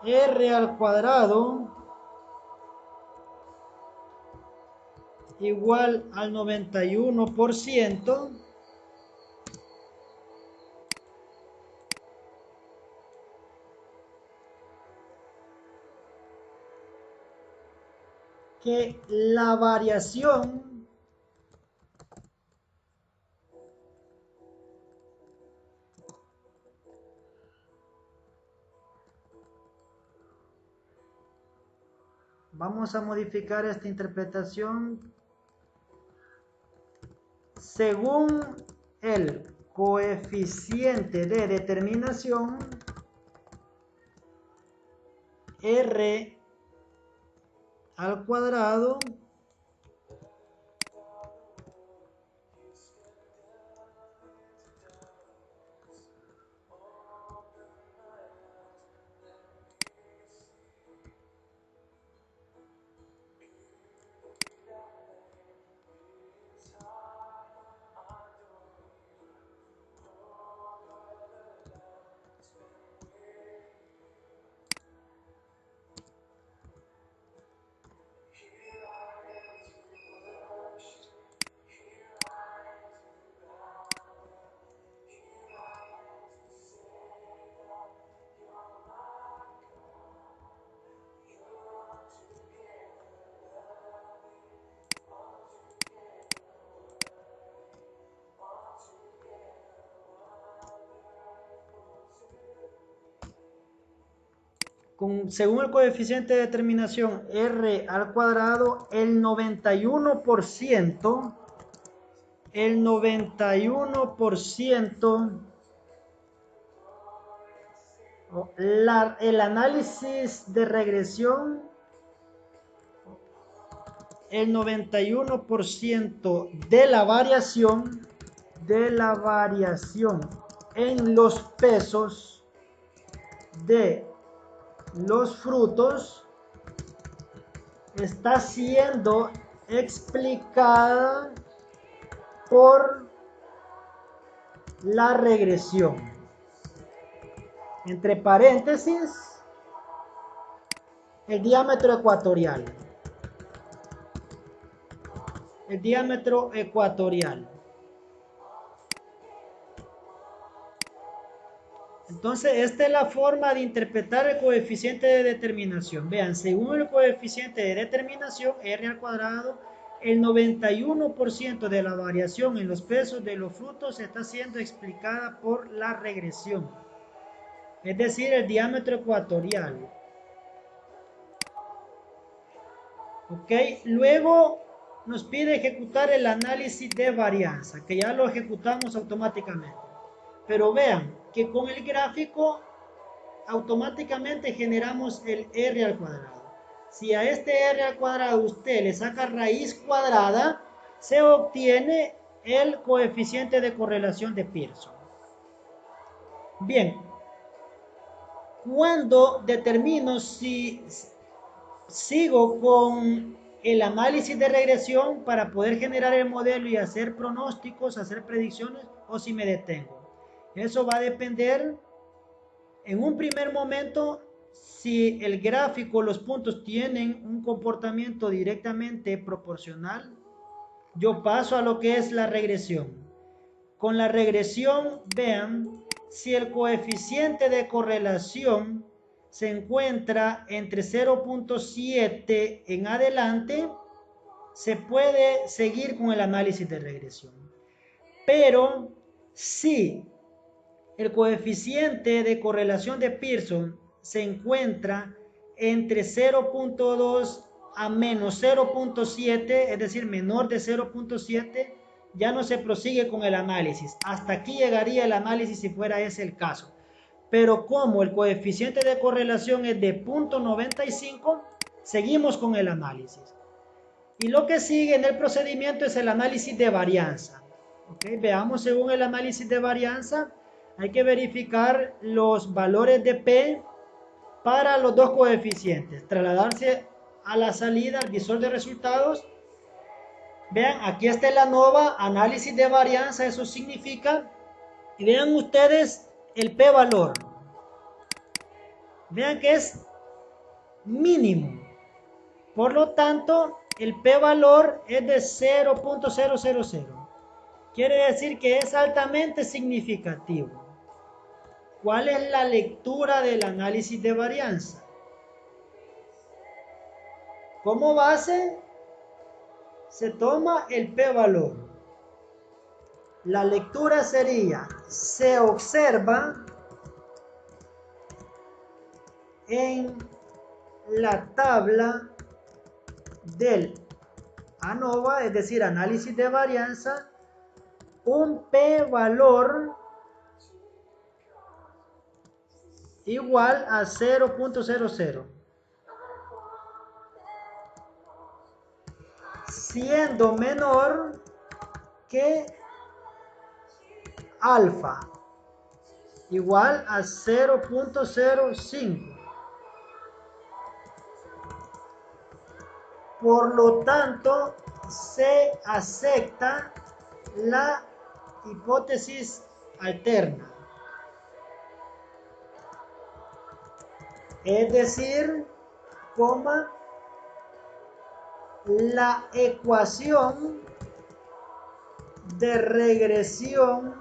R al cuadrado igual al 91%. Que la variación vamos a modificar esta interpretación según el coeficiente de determinación R al cuadrado según el coeficiente de determinación R al cuadrado, el 91%, el análisis de regresión, el 91% de la variación en los pesos de los frutos está siendo explicada por la regresión. Entre paréntesis, el diámetro ecuatorial. El diámetro ecuatorial. Entonces, esta es la forma de interpretar el coeficiente de determinación. Vean, según el coeficiente de determinación, R al cuadrado, el 91% de la variación en los pesos de los frutos está siendo explicada por la regresión. Es decir, el diámetro ecuatorial. Ok, luego nos pide ejecutar el análisis de varianza, que ya lo ejecutamos automáticamente. Pero vean que con el gráfico automáticamente generamos el R al cuadrado. Si a este R al cuadrado usted le saca raíz cuadrada, se obtiene el coeficiente de correlación de Pearson. Bien, cuando determino si sigo con el análisis de regresión para poder generar el modelo y hacer pronósticos, hacer predicciones, o si me detengo. Eso va a depender en un primer momento si el gráfico, los puntos tienen un comportamiento directamente proporcional. Yo paso a lo que es la regresión. Con la regresión, vean, si el coeficiente de correlación se encuentra entre 0.7 en adelante, se puede seguir con el análisis de regresión. Pero si el coeficiente de correlación de Pearson se encuentra entre 0.2 a menos 0.7, es decir, menor de 0.7, ya no se prosigue con el análisis. Hasta aquí llegaría el análisis si fuera ese el caso. Pero como el coeficiente de correlación es de 0.95, seguimos con el análisis. Y lo que sigue en el procedimiento es el análisis de varianza. ¿Okay? Veamos, según el análisis de varianza, hay que verificar los valores de P para los dos coeficientes. Trasladarse a la salida, al visor de resultados. Vean, aquí está el ANOVA, análisis de varianza, eso significa. Y vean ustedes el P-valor. Vean que es mínimo. Por lo tanto, el P-valor es de 0.000. Quiere decir que es altamente significativo. ¿Cuál es la lectura del análisis de varianza? Como base, se toma el P-valor. La lectura sería, se observa en la tabla del ANOVA, es decir, análisis de varianza, un P-valor igual a 0.00, siendo menor que alfa, igual a 0.05. Por lo tanto, se acepta la hipótesis alterna. Es decir, la ecuación de regresión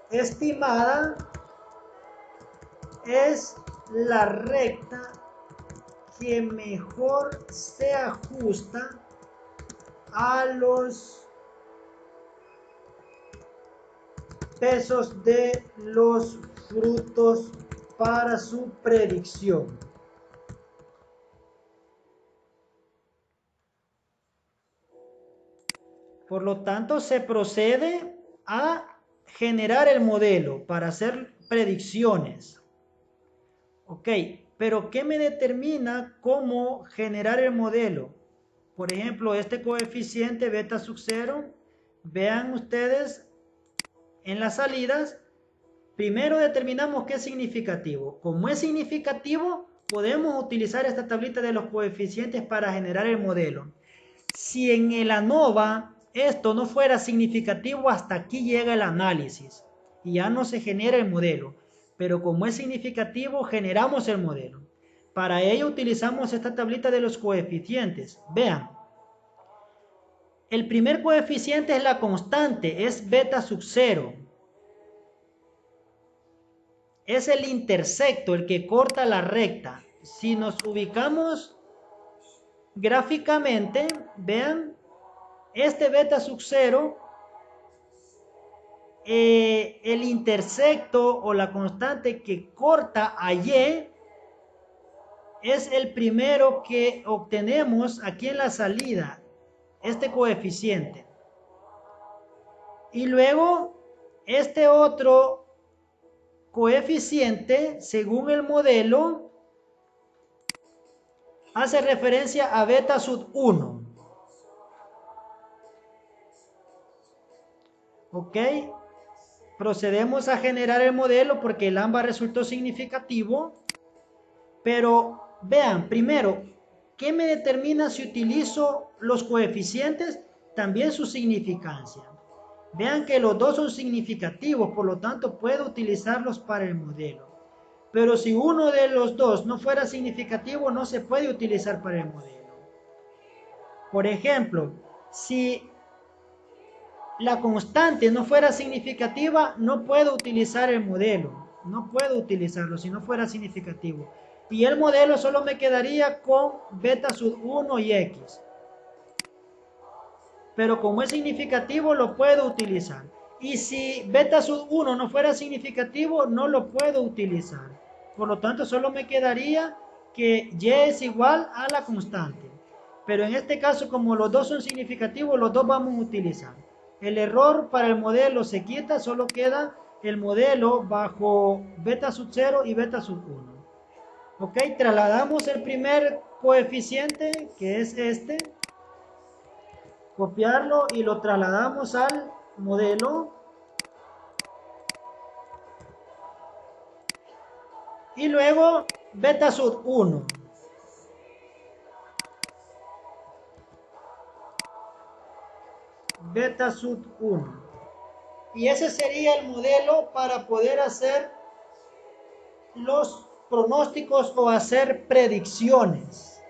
estimada es la recta que mejor se ajusta a los pesos de los frutos para su predicción. Por lo tanto, se procede a generar el modelo para hacer predicciones. Ok, pero ¿qué me determina cómo generar el modelo? Por ejemplo, este coeficiente beta sub 0, vean ustedes en las salidas, primero determinamos qué es significativo. Como es significativo, podemos utilizar esta tablita de los coeficientes para generar el modelo. Si en el ANOVA esto no fuera significativo, hasta aquí llega el análisis y ya no se genera el modelo. Pero como es significativo, generamos el modelo. Para ello utilizamos esta tablita de los coeficientes. Vean, el primer coeficiente es la constante, es beta sub 0. Es el intersecto, el que corta la recta. Si nos ubicamos gráficamente, vean, este beta sub 0, el intersecto o la constante que corta a Y es el primero que obtenemos aquí en la salida, este coeficiente. Y luego este otro coeficiente, según el modelo, hace referencia a beta sub 1. ¿Ok? Procedemos a generar el modelo porque el AMBA resultó significativo. Pero vean, primero, ¿qué me determina si utilizo los coeficientes? También su significancia. Vean que los dos son significativos, por lo tanto puedo utilizarlos para el modelo. Pero si uno de los dos no fuera significativo, no se puede utilizar para el modelo. Por ejemplo, si la constante no fuera significativa, no puedo utilizar el modelo. No puedo utilizarlo si no fuera significativo. Y el modelo solo me quedaría con beta sub 1 y X. Pero como es significativo, lo puedo utilizar. Y si beta sub 1 no fuera significativo, no lo puedo utilizar. Por lo tanto, solo me quedaría que y es igual a la constante. Pero en este caso, como los dos son significativos, los dos vamos a utilizar. El error para el modelo se quita, solo queda el modelo bajo beta sub 0 y beta sub 1. Ok, trasladamos el primer coeficiente, que es este, copiarlo y lo trasladamos al modelo. Y luego beta sub 1. Beta sub 1. Y ese sería el modelo para poder hacer los pronósticos o hacer predicciones.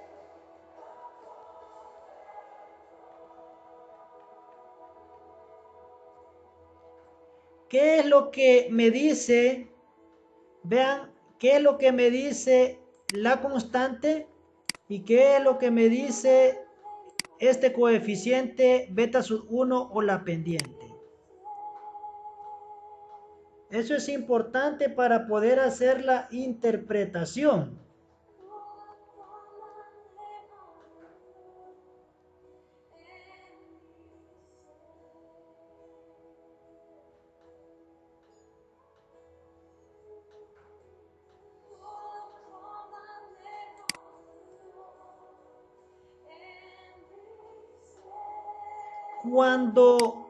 ¿Qué es lo que me dice? Vean, ¿qué es lo que me dice la constante? ¿Y qué es lo que me dice este coeficiente beta sub 1 o la pendiente? Eso es importante para poder hacer la interpretación. Cuando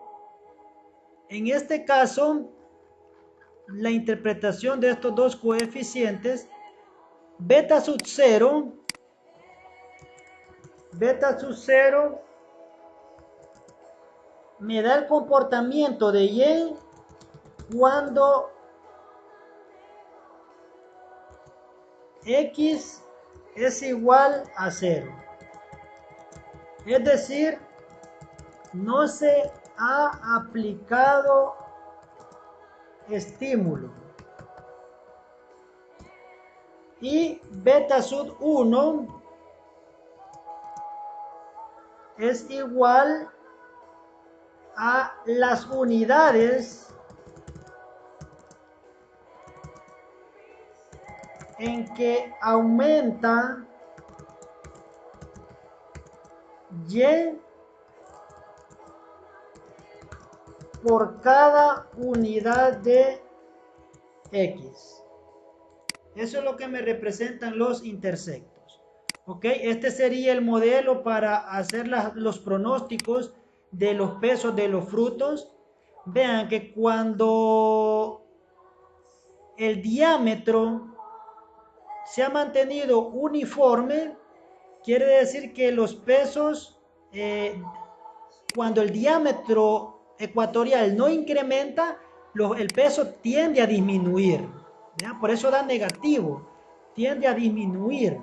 en este caso la interpretación de estos dos coeficientes, beta sub 0 me da el comportamiento de y cuando x es igual a 0. Es decir, no se ha aplicado estímulo. Y beta sub 1 es igual a las unidades en que aumenta y por cada unidad de x. Eso es lo que me representan los intersectos. Ok, este sería el modelo para hacer los pronósticos de los pesos de los frutos. Vean que cuando el diámetro se ha mantenido uniforme, quiere decir que los pesos, cuando el diámetro ecuatorial no incrementa, el peso tiende a disminuir. ¿Ya? Por eso da negativo, tiende a disminuir.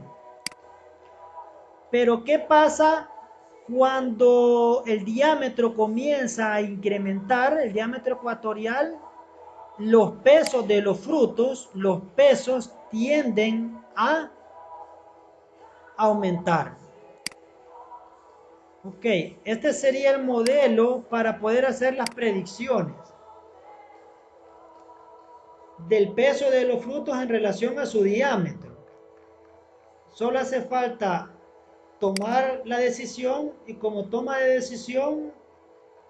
Pero ¿qué pasa cuando el diámetro comienza a incrementar, el diámetro ecuatorial? Los pesos de los frutos, los pesos tienden a aumentar. Ok, este sería el modelo para poder hacer las predicciones del peso de los frutos en relación a su diámetro. Solo hace falta tomar la decisión y como toma de decisión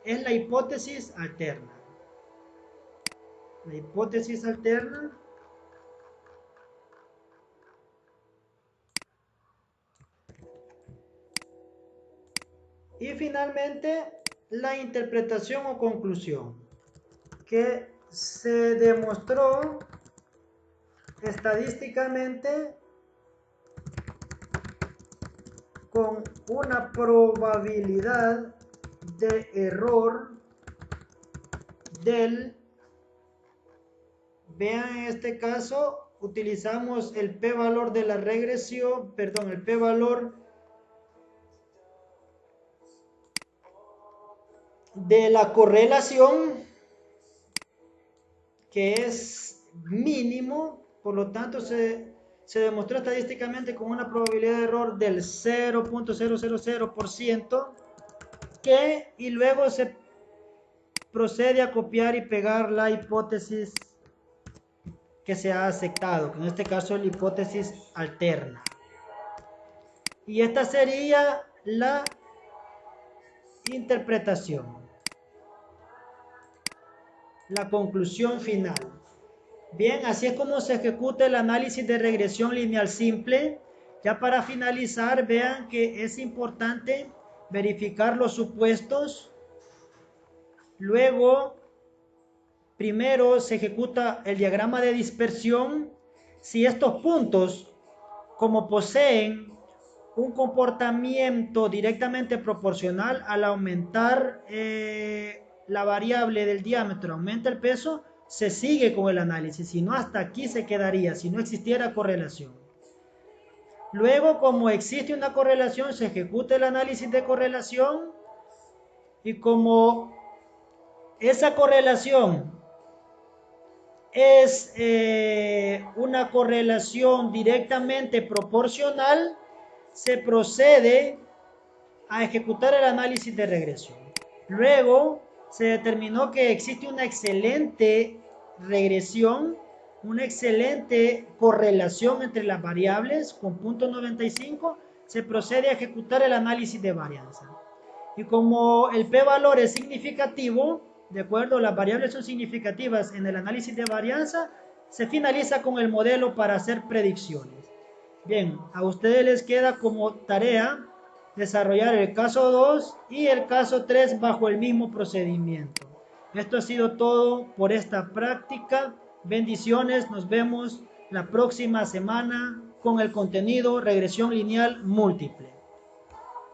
es la hipótesis alterna. La hipótesis alterna y finalmente la interpretación o conclusión que se demostró estadísticamente con una probabilidad de error del, vean en este caso, utilizamos el p-valor de la regresión, perdón, el p-valor de la correlación, que es mínimo, por lo tanto se demostró estadísticamente con una probabilidad de error del 0.000%, y luego se procede a copiar y pegar la hipótesis que se ha aceptado, que en este caso es la hipótesis alterna. Y esta sería la interpretación, la conclusión final. Bien, así es como se ejecuta el análisis de regresión lineal simple. Ya para finalizar, vean que es importante verificar los supuestos. Luego, primero se ejecuta el diagrama de dispersión. Si estos puntos, como poseen un comportamiento directamente proporcional al aumentar la variable del diámetro, aumenta el peso, se sigue con el análisis. Si no, hasta aquí se quedaría, si no existiera correlación. Luego, como existe una correlación, se ejecuta el análisis de correlación y como esa correlación es una correlación directamente proporcional, se procede a ejecutar el análisis de regresión. Luego se determinó que existe una excelente regresión, una excelente correlación entre las variables con punto 95, se procede a ejecutar el análisis de varianza. Y como el p-valor es significativo, de acuerdo, las variables son significativas en el análisis de varianza, se finaliza con el modelo para hacer predicciones. Bien, a ustedes les queda como tarea desarrollar el caso 2 y el caso 3 bajo el mismo procedimiento. Esto ha sido todo por esta práctica. Bendiciones, nos vemos la próxima semana con el contenido regresión lineal múltiple.